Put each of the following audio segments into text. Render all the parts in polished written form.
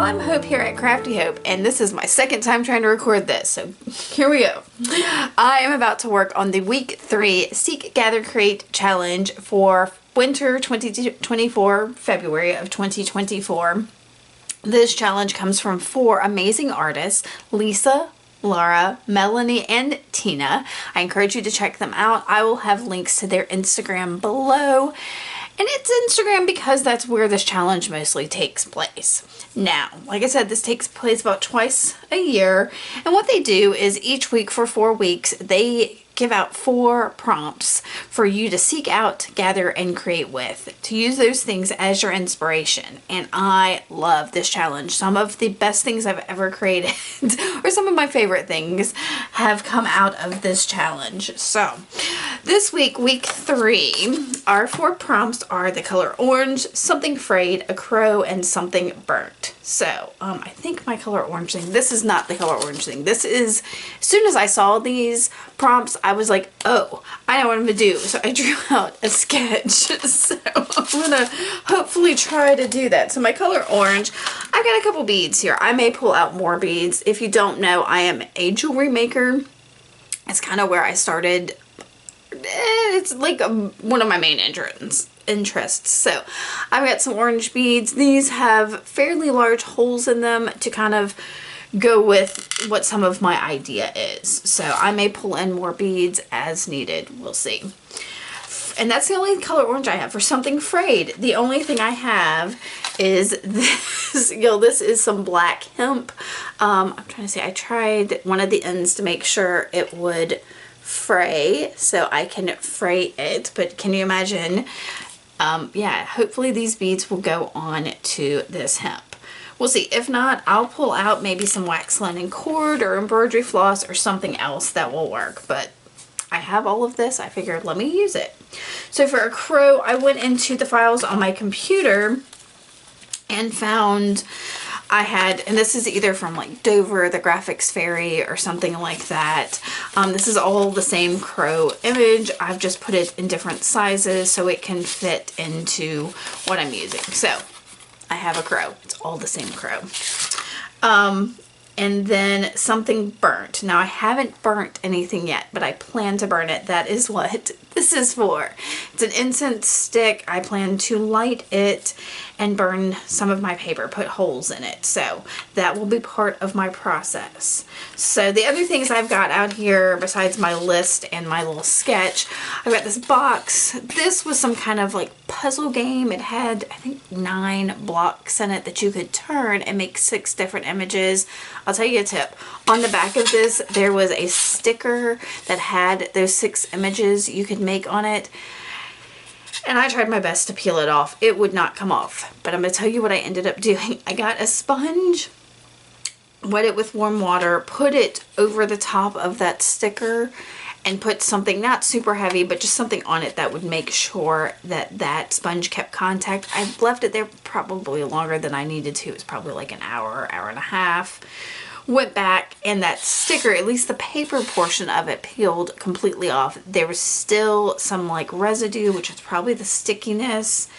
I'm Hope here at Crafty Hope, and this is my second time trying to record this, so here we go. I am about to work on the week 3 Seek, Gather, Create challenge for winter 2024, February of 2024. This challenge comes from 4 amazing artists, Lisa, Laura, Melanie, and Tina. I encourage you to check them out. I will have links to their Instagram below. And it's Instagram because that's where this challenge mostly takes place. Now, like I said, this takes place about twice a year. And what they do is each week for 4 weeks, they give out 4 prompts for you to seek out, gather, and create with, to use those things as your inspiration. And I love this challenge. Some of the best things I've ever created, or some of my favorite things, have come out of this challenge. So this week, week 3, our 4 prompts are the color orange, something frayed, a crow, and something burnt. So I think my color orange thing, this is not the color orange thing. This is, as soon as I saw these prompts, I was like, oh, I know what I'm gonna do. So I drew out a sketch. So I'm gonna hopefully try to do that. So my color orange, I've got a couple beads here. I may pull out more beads. If you don't know, I am a jewelry maker. It's kind of where I started. It's like one of my main interests. So I've got some orange beads. These have fairly large holes in them to kind of go with what some of my idea is. So I may pull in more beads as needed. We'll see. And that's the only color orange I have. For something frayed, the only thing I have is this. This is some black hemp. I'm trying to say, I tried one of the ends to make sure it would fray so I can fray it, but can you imagine? Yeah, hopefully these beads will go on to this hemp. We'll see. If not, I'll pull out maybe some wax linen cord or embroidery floss or something else that will work, but I have all of this. I figured let me use it. So for a crow, I went into the files on my computer and found I had, and this is either from like Dover, the Graphics Fairy, or something like that. This is all the same crow image. I've just put it in different sizes so it can fit into what I'm using. So I have a crow. It's all the same crow. And then something burnt. Now I haven't burnt anything yet, but I plan to burn it. That is what this is for. It's an incense stick. I plan to light it and burn some of my paper, put holes in it. So that will be part of my process. So the other things I've got out here besides my list and my little sketch, I've got this box. This was some kind of like puzzle game. It had, I think, 9 blocks in it that you could turn and make 6 different images. I'll tell you a tip. On the back of this, there was a sticker that had those 6 images you could make on it. And I tried my best to peel it off. It would not come off. But I'm going to tell you what I ended up doing. I got a sponge, wet it with warm water, put it over the top of that sticker, and put something not super heavy, but just something on it that would make sure that that sponge kept contact. I left it there probably longer than I needed to. It was probably like an hour, hour and a half. Went back, and that sticker, at least the paper portion of it, peeled completely off. There was still some like residue, which is probably the stickiness.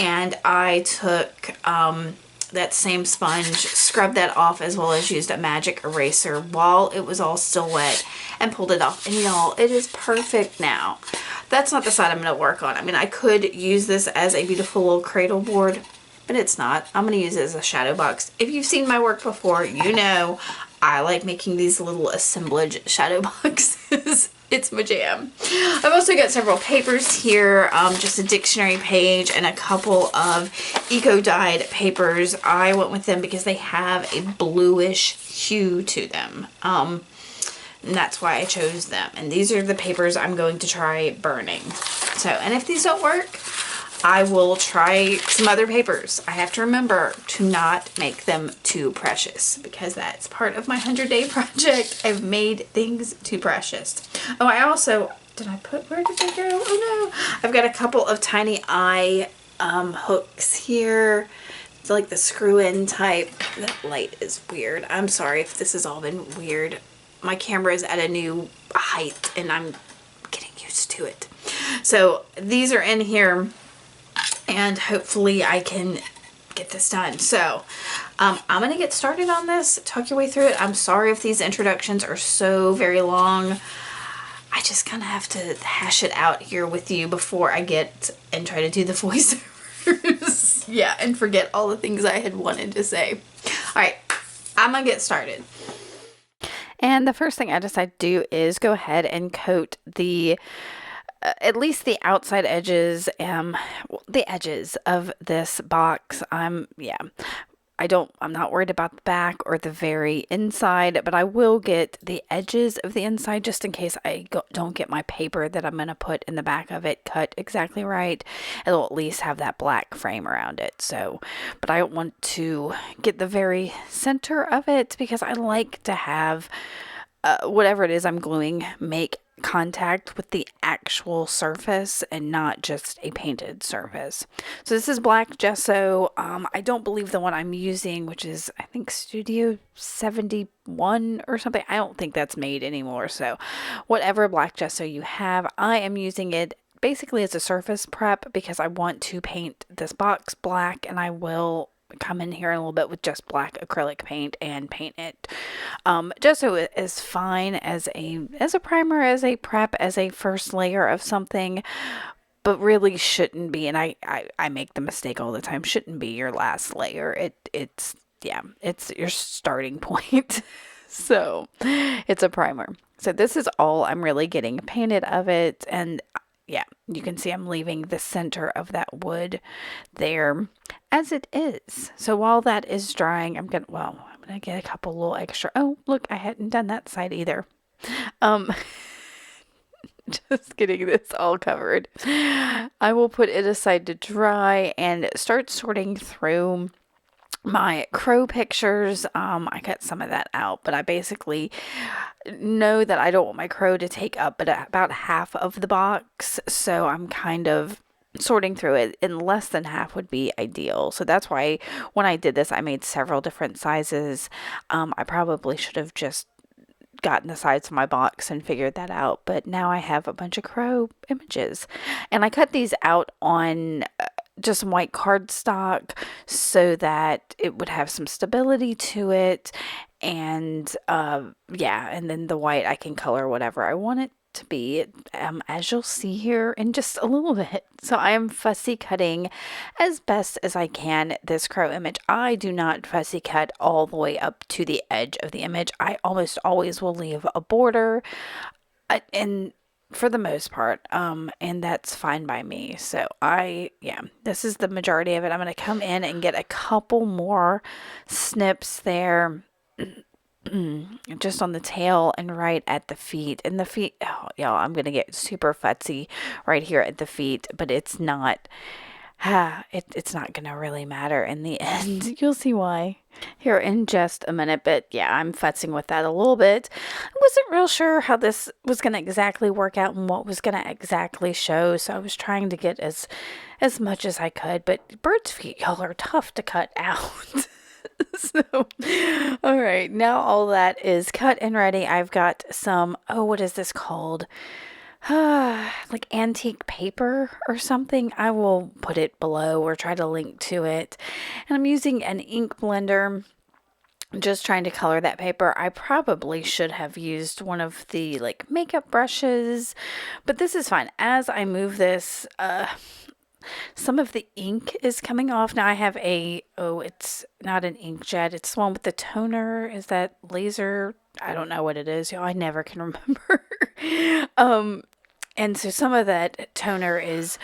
And I took that same sponge, scrubbed that off, as well as used a magic eraser while it was all still wet, and pulled it off. And y'all, it is perfect now. That's not the side I'm going to work on. I mean, I could use this as a beautiful little cradle board, but it's not. I'm going to use it as a shadow box. If you've seen my work before, you know I like making these little assemblage shadow boxes. It's my jam. I've also got several papers here, just a dictionary page and a couple of eco-dyed papers. I went with them because they have a bluish hue to them. And that's why I chose them. And these are the papers I'm going to try burning. So, and if these don't work, I will try some other papers. I have to remember to not make them too precious because that's part of my 100-day project. I've made things too precious. Oh, I also, where did they go? Oh no. I've got a couple of tiny eye hooks here. It's like the screw-in type. That light is weird. I'm sorry if this has all been weird. My camera is at a new height and I'm getting used to it. So these are in here. And hopefully I can get this done. So I'm gonna get started on this, talk your way through it. I'm sorry if these introductions are so very long. I just kind of have to hash it out here with you before I get and try to do the voiceovers. Yeah, and forget all the things I had wanted to say. All right, I'm gonna get started. And the first thing I decide to do is go ahead and coat the at least the outside edges, the edges of this box. I'm not worried about the back or the very inside, but I will get the edges of the inside just in case I don't get my paper that I'm going to put in the back of it cut exactly right. It'll at least have that black frame around it. So, but I want to get the very center of it because I like to have whatever it is I'm gluing make contact with the actual surface and not just a painted surface. So this is black gesso. I don't believe the one I'm using, which is I think Studio 71 or something. I don't think that's made anymore. So whatever black gesso you have, I am using it basically as a surface prep because I want to paint this box black, and I will come in here in a little bit with just black acrylic paint and paint it. Gesso is fine as a primer, as a prep, as a first layer of something, but really shouldn't be, and I make the mistake all the time, shouldn't be your last layer. It's your starting point. So it's a primer. So this is all I'm really getting painted of it, and yeah, you can see I'm leaving the center of that wood there as it is. So while that is drying, I'm gonna get a couple little extra. Oh, look, I hadn't done that side either. Just getting this all covered. I will put it aside to dry and start sorting through my crow pictures. I cut some of that out, but I basically know that I don't want my crow to take up but about half of the box, so I'm kind of sorting through it, and less than half would be ideal. So that's why when I did this, I made several different sizes. I probably should have just gotten the size of my box and figured that out, but now I have a bunch of crow images, and I cut these out on just some white cardstock so that it would have some stability to it, and and then the white I can color whatever I want it to be, as you'll see here in just a little bit. So I am fussy cutting as best as I can this crow image. I do not fussy cut all the way up to the edge of the image. I almost always will leave a border, and for the most part, and that's fine by me. So this is the majority of it. I'm going to come in and get a couple more snips there, just on the tail and right at the feet. And the feet, y'all, I'm going to get super futzy right here at the feet, but it's not, it's not going to really matter in the end. You'll see why here in just a minute, but yeah, I'm futzing with that a little bit. I wasn't real sure how this was going to exactly work out and what was going to exactly show, so I was trying to get as much as I could, but bird's feet, y'all, are tough to cut out. So, all right, now all that is cut and ready. I've got some, what is this called? Like antique paper or something. I will put it below or try to link to it. And I'm using an ink blender, just trying to color that paper. I probably should have used one of the like makeup brushes, but this is fine. As I move this, some of the ink is coming off. Now I have it's not an inkjet. It's the one with the toner. Is that laser? I don't know what it is. I never can remember. And so some of that toner is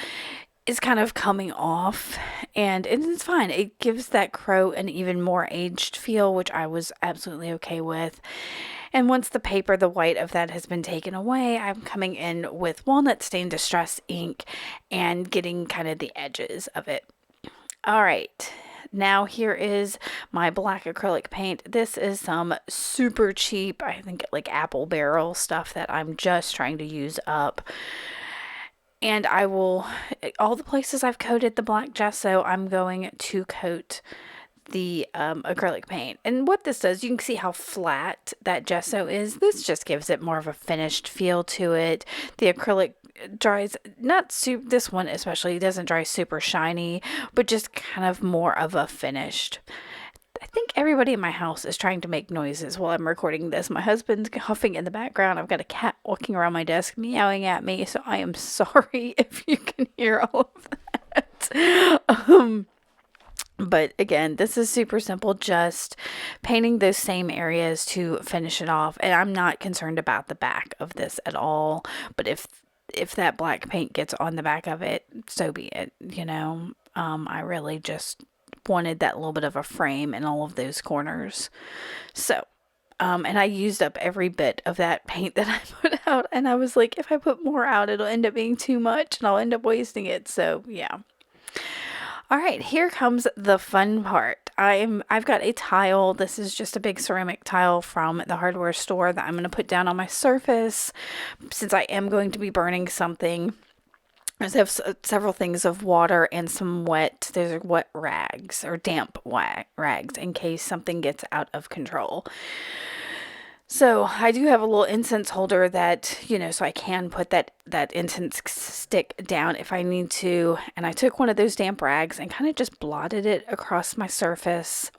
kind of coming off, and it's fine. It gives that crow an even more aged feel, which I was absolutely okay with. And once the paper, the white of that has been taken away, I'm coming in with walnut stain distress ink and getting kind of the edges of it. All right. Now here is my black acrylic paint. This is some super cheap, I think like apple barrel stuff that I'm just trying to use up. And I will, all the places I've coated the black gesso, I'm going to coat the acrylic paint. And what this does, you can see how flat that gesso is. This just gives it more of a finished feel to it. The acrylic dries not super, this one especially doesn't dry super shiny, but just kind of more of a finished. I think everybody in my house is trying to make noises while I'm recording this. My husband's huffing in the background. I've got a cat walking around my desk meowing at me, so I am sorry if you can hear all of that. But again, this is super simple, just painting those same areas to finish it off. And I'm not concerned about the back of this at all. But if that black paint gets on the back of it, so be it, you know. I really just wanted that little bit of a frame in all of those corners. So, and I used up every bit of that paint that I put out. And I was like, if I put more out, it'll end up being too much and I'll end up wasting it. So, yeah. All right, here comes the fun part. I've got a tile. This is just a big ceramic tile from the hardware store that I'm going to put down on my surface since I am going to be burning something. I have several things of water and some wet, those are wet rags or damp rags in case something gets out of control. So I do have a little incense holder that, you know, so I can put that incense stick down if I need to. And I took one of those damp rags and kind of just blotted it across my surface.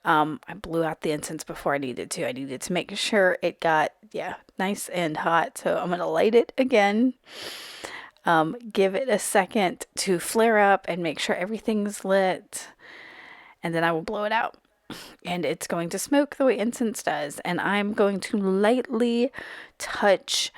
I blew out the incense before I needed to. I needed to make sure it got, nice and hot. So I'm going to light it again. Give it a second to flare up and make sure everything's lit. And then I will blow it out. And it's going to smoke the way incense does. And I'm going to lightly touch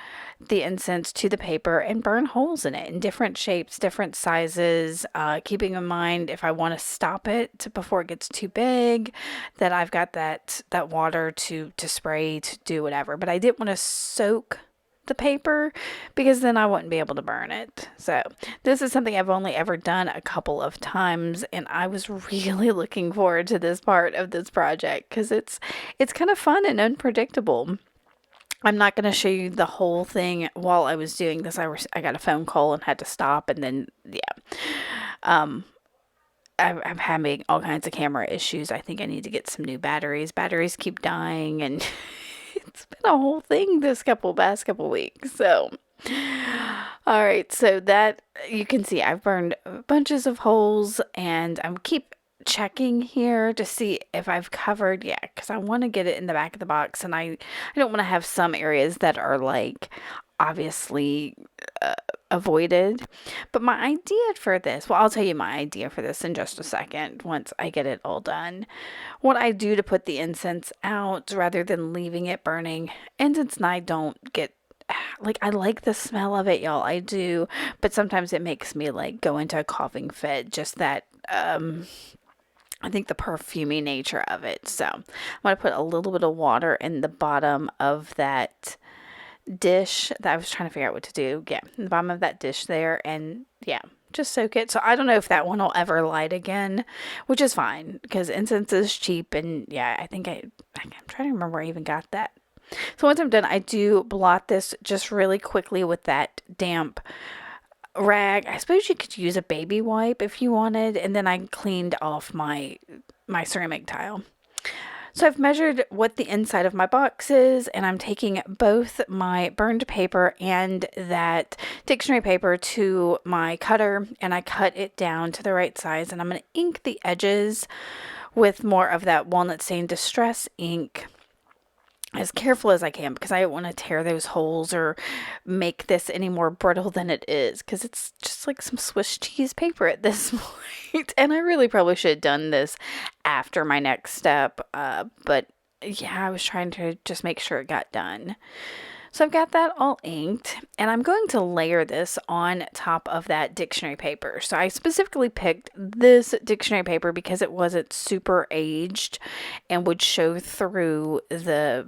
the incense to the paper and burn holes in it in different shapes, different sizes, keeping in mind if I want to stop it before it gets too big, that I've got that water to spray, to do whatever. But I didn't want to soak the paper because then I wouldn't be able to burn it. So this is something I've only ever done a couple of times, and I was really looking forward to this part of this project because it's kind of fun and unpredictable. I'm not going to show you the whole thing while I was doing this. I got a phone call and had to stop, and then I'm having all kinds of camera issues. I think I need to get some new batteries. Batteries keep dying, and it's been a whole thing this past couple weeks. So, all right. So that you can see I've burned bunches of holes, and I'm keep checking here to see if I've covered. Yeah, because I want to get it in the back of the box, and I don't want to have some areas that are like obviously avoided. But my idea for this, well, I'll tell you my idea for this in just a second once I get it all done. What I do to put the incense out rather than leaving it burning, incense and I don't get, like, I like the smell of it, y'all. I do, but sometimes it makes me like go into a coughing fit, just that I think the perfumey nature of it. So I'm going to put a little bit of water in the bottom of that dish that I was trying to figure out what to do. Yeah, in the bottom of that dish there, and just soak it. So I don't know if that one will ever light again, which is fine because incense is cheap, and I think I'm trying to remember where I even got that. So once I'm done, I do blot this just really quickly with that damp rag. I suppose you could use a baby wipe if you wanted, and then I cleaned off my ceramic tile. So I've measured what the inside of my box is, and I'm taking both my burned paper and that dictionary paper to my cutter, and I cut it down to the right size, and I'm going to ink the edges with more of that Walnut Stain Distress ink as careful as I can because I don't want to tear those holes or make this any more brittle than it is because it's just like some Swiss cheese paper at this point. And I really probably should have done this after my next step. But I was trying to just make sure it got done. So I've got that all inked, and I'm going to layer this on top of that dictionary paper. So I specifically picked this dictionary paper because it wasn't super aged and would show through the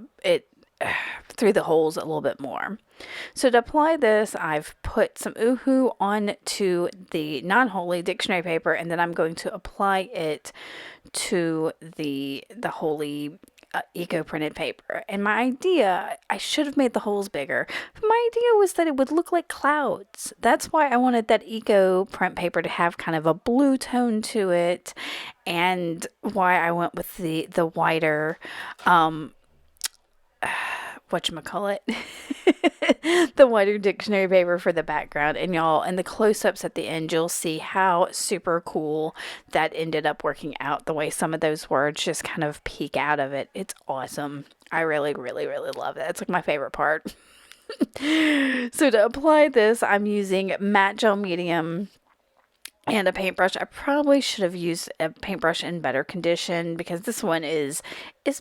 holes a little bit more. So to apply this, I've put some Uhu onto the non-holy dictionary paper, and then I'm going to apply it to the holy eco printed paper. And my idea, I should have made the holes bigger, but my idea was that it would look like clouds. That's why I wanted that eco print paper to have kind of a blue tone to it, and why I went with the whiter whatchamacallit, the wider dictionary paper for the background. And y'all, in the close-ups at the end, you'll see how super cool that ended up working out. The way some of those words just kind of peek out of it. It's awesome. I really, really, really love it. It's like my favorite part. So to apply this, I'm using matte gel medium and a paintbrush. I probably should have used a paintbrush in better condition, because this one is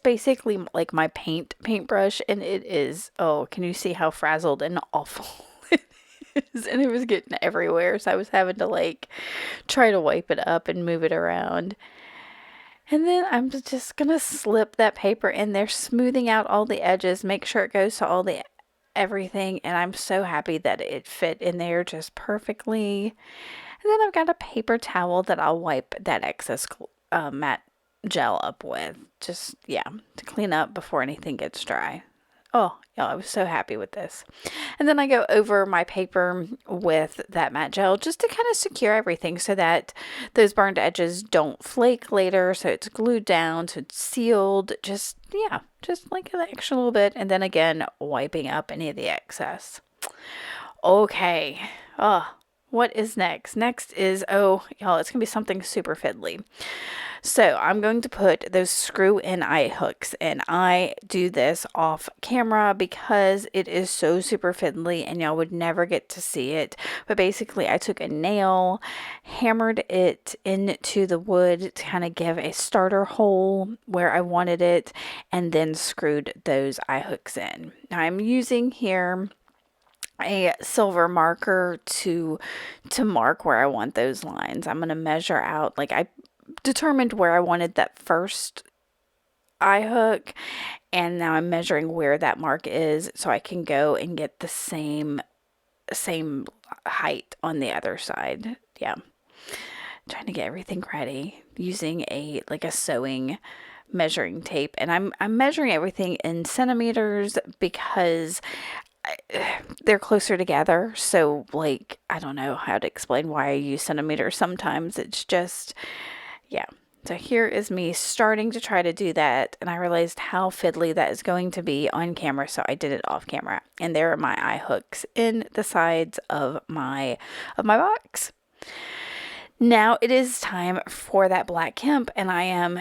basically like my paintbrush, and it is, oh, can you see how frazzled and awful it is? And it was getting everywhere, so I was having to like try to wipe it up and move it around. And then I'm just gonna slip that paper in there, smoothing out all the edges, make sure it goes to all the everything, and I'm so happy that it fit in there just perfectly. And then I've got a paper towel that I'll wipe that excess matte gel up with. Just, yeah, to clean up before anything gets dry. Oh, yeah, I was so happy with this. And then I go over my paper with that matte gel just to kind of secure everything so that those burned edges don't flake later. So it's glued down, so it's sealed. Just, yeah, just like an extra little bit. And then again, wiping up any of the excess. Okay. Oh, what is next? Next is, oh, y'all, it's going to be something super fiddly. So I'm going to put those screw-in eye hooks, and I do this off camera because it is so super fiddly and y'all would never get to see it. But basically I took a nail, hammered it into the wood to kind of give a starter hole where I wanted it, and then screwed those eye hooks in. Now I'm using here a silver marker to mark where I want those lines. I'm going to measure out, like I determined where I wanted that first eye hook, and now I'm measuring where that mark is so I can go and get the same height on the other side. Yeah. Trying to get everything ready using a sewing measuring tape, and I'm measuring everything in centimeters because they're closer together. So like, I don't know how to explain why I use centimeters sometimes. It's just, yeah. So here is me starting to try to do that, and I realized how fiddly that is going to be on camera, so I did it off camera. And there are my eye hooks in the sides of my box. Now it is time for that black hemp, and I am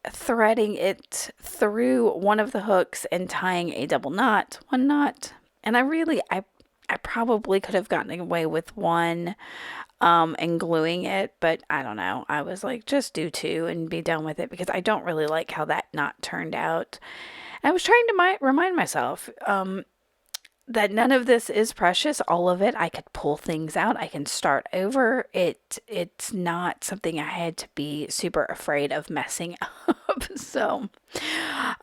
threading it through one of the hooks and tying a double knot, one knot. And I probably could have gotten away with one and gluing it, but I don't know. I was like, just do two and be done with it, because I don't really like how that knot turned out. And I was trying to remind myself that none of this is precious. All of it, I could pull things out. I can start over. It's not something I had to be super afraid of messing up. So,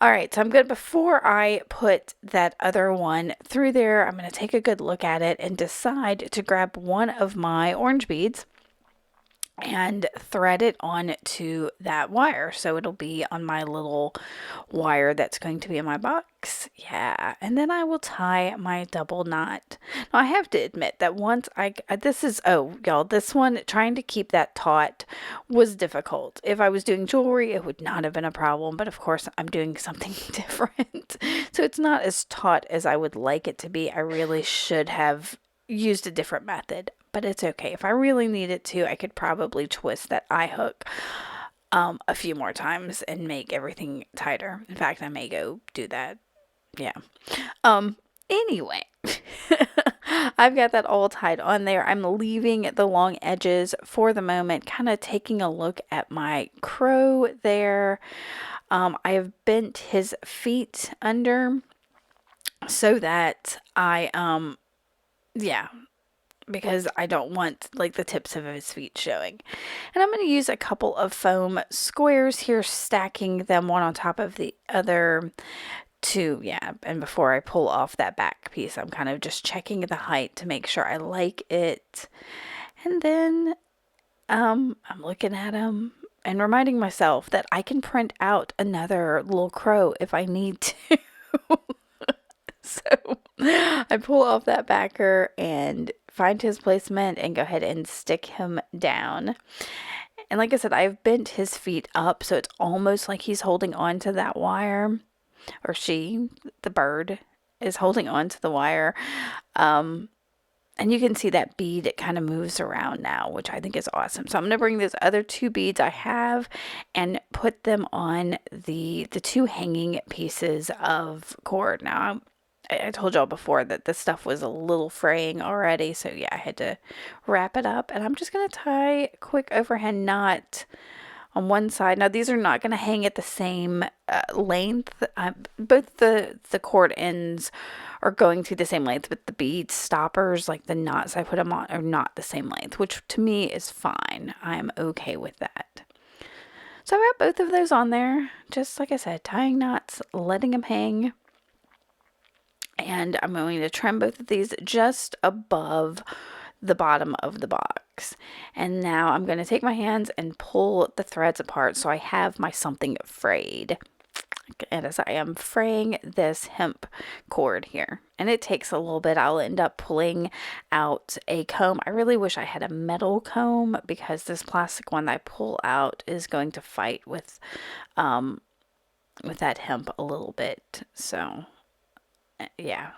all right. So I'm good. Before I put that other one through there, I'm going to take a good look at it and decide to grab one of my orange beads and thread it onto that wire, so it'll be on my little wire that's going to be in my box. Yeah, and then I will tie my double knot. Now I have to admit that once y'all, this one, trying to keep that taut was difficult. If I was doing jewelry, it would not have been a problem, but of course I'm doing something different, so it's not as taut as I would like it to be. I really should have used a different method, but it's okay. If I really needed to, I could probably twist that eye hook a few more times and make everything tighter. In fact, I may go do that. Yeah. Anyway, I've got that all tied on there. I'm leaving the long edges for the moment, kind of taking a look at my crow there. I have bent his feet under so that because I don't want like the tips of his feet showing. And I'm going to use a couple of foam squares here, stacking them one on top of the other and before I pull off that back piece, I'm kind of just checking the height to make sure I like it. And then I'm looking at him and reminding myself that I can print out another little crow if I need to. So I pull off that backer and find his placement and go ahead and stick him down. And like I said, I've bent his feet up, so it's almost like he's holding on to that wire, or she, the bird. is holding on to the wire. And you can see that bead, it kind of moves around now, which I think is awesome. So I'm going to bring those other 2 beads I have and put them on the 2 hanging pieces of cord. Now, I told y'all before that this stuff was a little fraying already. So yeah, I had to wrap it up. And I'm just going to tie a quick overhand knot on one side. Now, these are not going to hang at the same length. Both the cord ends are going to the same length, but the bead stoppers, like the knots I put them on, are not the same length, which to me is fine. I'm okay with that. So I got both of those on there, just like I said, tying knots, letting them hang. And I'm going to trim both of these just above the bottom of the box. And now I'm going to take my hands and pull the threads apart so I have my something frayed. And as I am fraying this hemp cord here, and it takes a little bit, I'll end up pulling out a comb. I really wish I had a metal comb, because this plastic one that I pull out is going to fight with that hemp a little bit. So yeah.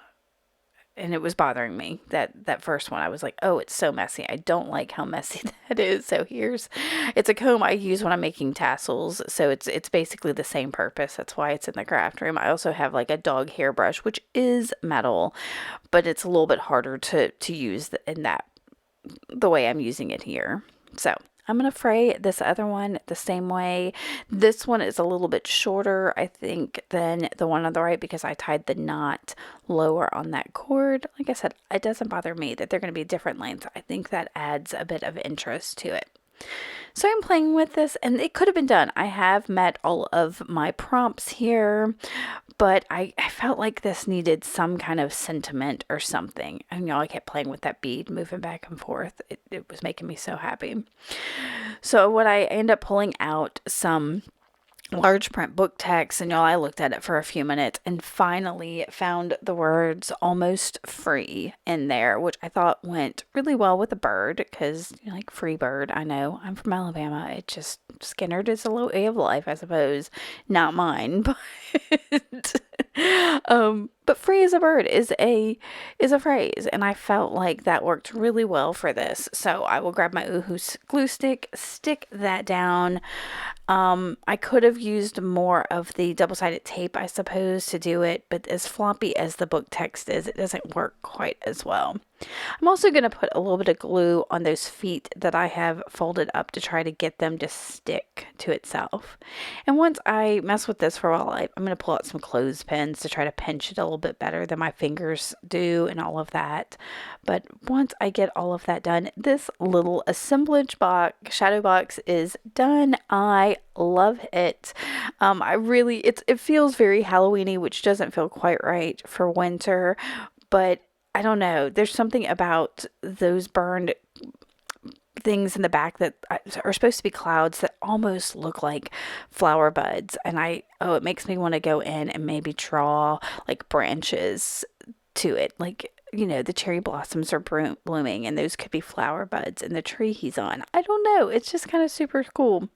And it was bothering me, that first one. I was like, oh, it's so messy. I don't like how messy that is. So it's a comb I use when I'm making tassels. So it's basically the same purpose. That's why it's in the craft room. I also have like a dog hairbrush, which is metal, but it's a little bit harder to use in the way I'm using it here. So I'm going to fray this other one the same way. This one is a little bit shorter, I think, than the one on the right, because I tied the knot lower on that cord. Like I said, it doesn't bother me that they're going to be different lengths. I think that adds a bit of interest to it. So I'm playing with this, and it could have been done. I have met all of my prompts here, but I felt like this needed some kind of sentiment or something. And I kept playing with that bead, moving back and forth. It was making me so happy. So what I end up pulling out some large print book text, and I looked at it for a few minutes and finally found the words "almost free" in there, which I thought went really well with a bird, because like free bird. I know I'm from Alabama. It just Skinner is a way of life, I suppose, not mine, but free as a bird is a phrase, and I felt like that worked really well for this. So I will grab my Oohoo glue stick, stick that down. I could have used more of the double-sided tape, I suppose, to do it, but as floppy as the book text is, it doesn't work quite as well. I'm also going to put a little bit of glue on those feet that I have folded up to try to get them to stick to itself. And once I mess with this for a while, I'm going to pull out some clothespins to try to pinch it a little bit better than my fingers do and all of that. But once I get all of that done, this little assemblage box, Shadowbox, is done. I love it. It feels very Halloween-y, which doesn't feel quite right for winter, but I don't know. There's something about those burned things in the back that are supposed to be clouds that almost look like flower buds. And it makes me want to go in and maybe draw like branches to it. Like, the cherry blossoms are blooming, and those could be flower buds in the tree he's on. I don't know. It's just kind of super cool.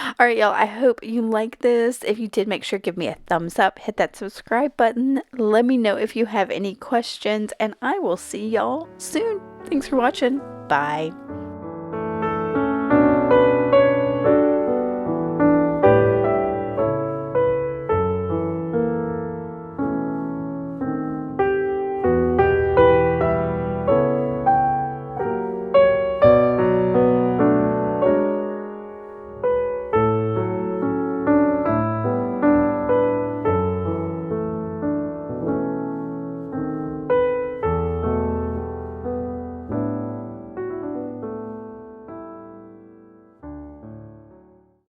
All right, y'all, I hope you like this. If you did, make sure to give me a thumbs up, hit that subscribe button. Let me know if you have any questions, and I will see y'all soon. Thanks for watching. Bye.